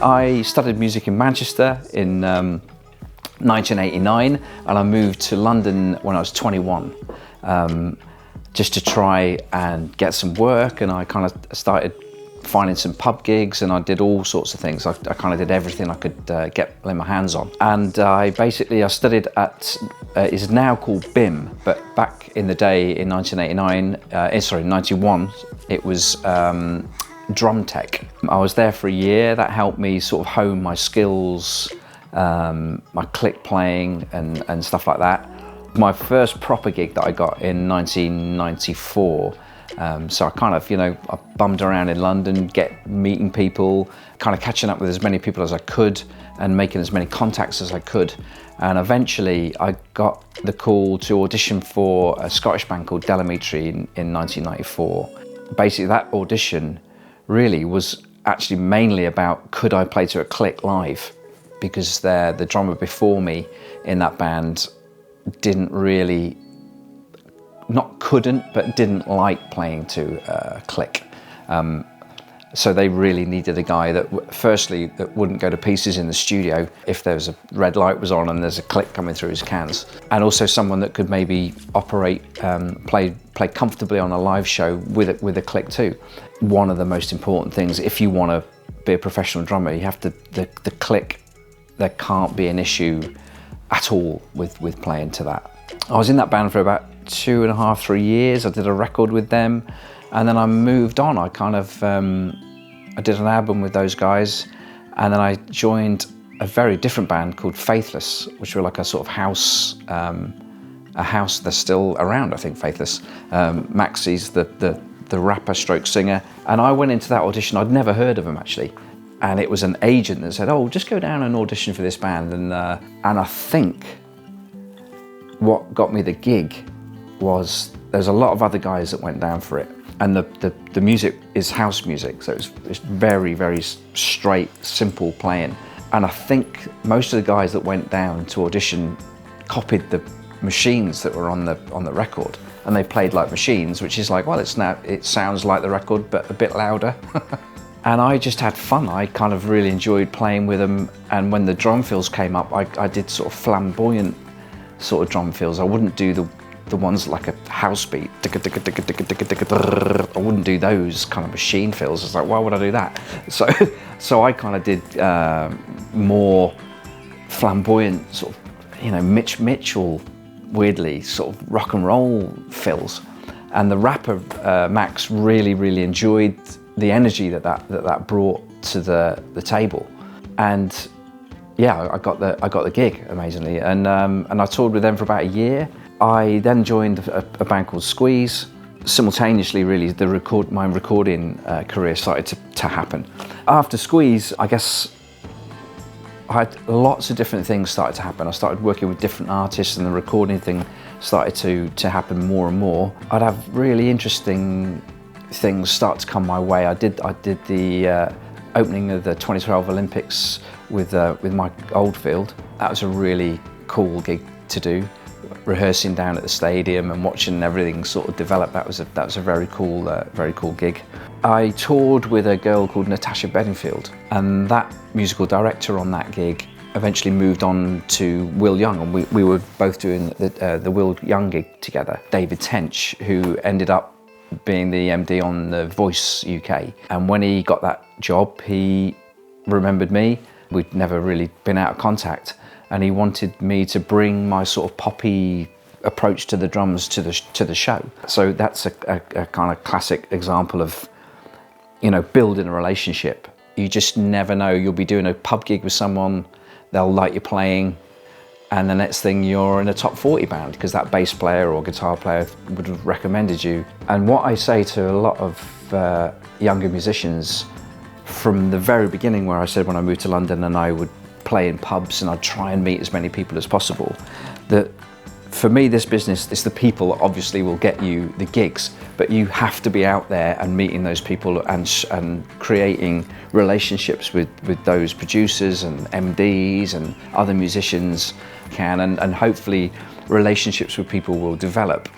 I studied music in Manchester in 1989, and I moved to London when I was 21, just to try and get some work. And I kind of started finding some pub gigs, and I did all sorts of things. I kind of did everything I could lay my hands on. And I studied at, is now called BIM, but back in the day in 91, it was Drum Tech. I was there for a year. That helped me sort of hone my skills, my click playing and stuff like that. My first proper gig that I got in 1994, so I kind of, I bummed around in London, meeting people, kind of catching up with as many people as I could and making as many contacts as I could. And eventually I got the call to audition for a Scottish band called Delamitri in 1994. Basically that audition really was actually mainly about, could I play to a click live? Because the drummer before me in that band didn't really, but didn't like playing to click. So they really needed a guy that, firstly, that wouldn't go to pieces in the studio if there was a red light was on and there's a click coming through his cans. And also someone that could maybe operate, play comfortably on a live show with a click too. One of the most important things, if you want to be a professional drummer, you have to, the click, there can't be an issue at all with playing to that. I was in that band for about 2.5, 3 years. I did a record with them, and then I moved on. I kind of, I did an album with those guys, and then I joined a very different band called Faithless, which were like a sort of house, they're still around, I think, Faithless. Maxi's the rapper stroke singer, and I went into that audition. I'd never heard of him actually, and it was an agent that said, "Oh, just go down and audition for this band." And I think what got me the gig was there's a lot of other guys that went down for it, and the music is house music, so it's very, very straight, simple playing. And I think most of the guys that went down to audition copied the machines that were on the record, and they played like machines, which is like, well, it sounds like the record but a bit louder. And I just had fun. I kind of really enjoyed playing with them, and when the drum fills came up, I did sort of flamboyant sort of drum fills. I wouldn't do the ones like a house beat. I wouldn't do those kind of machine fills. It's like, why would I do that? So I kind of did more flamboyant sort of, Mitch Mitchell, weirdly, sort of rock and roll fills. And the rapper, Max, really, really enjoyed the energy that brought to the table. And yeah, I got the gig, amazingly. And I toured with them for about a year. I then joined a band called Squeeze. Simultaneously, really, my recording career started to happen. After Squeeze, I guess I had lots of different things started to happen. I started working with different artists, and the recording thing started to happen more and more. I'd have really interesting things start to come my way. I did the opening of the 2012 Olympics with Mike Oldfield. That was a really cool gig to do. Rehearsing down at the stadium and watching everything sort of develop, that was a very cool gig. I toured with a girl called Natasha Bedingfield, and that musical director on that gig eventually moved on to Will Young, and we were both doing the Will Young gig together. David Tench, who ended up being the MD on The Voice UK, and when he got that job, he remembered me. We'd never really been out of contact, and he wanted me to bring my sort of poppy approach to the drums to the show. So that's a kind of classic example of, building a relationship. You just never know. You'll be doing a pub gig with someone, they'll like you playing, and the next thing you're in a top 40 band because that bass player or guitar player would have recommended you. And what I say to a lot of younger musicians from the very beginning, where I said when I moved to London and I would play in pubs and I'd try and meet as many people as possible, that for me this business, it's the people that obviously will get you the gigs, but you have to be out there and meeting those people and creating relationships with those producers and MDs and other musicians and hopefully relationships with people will develop.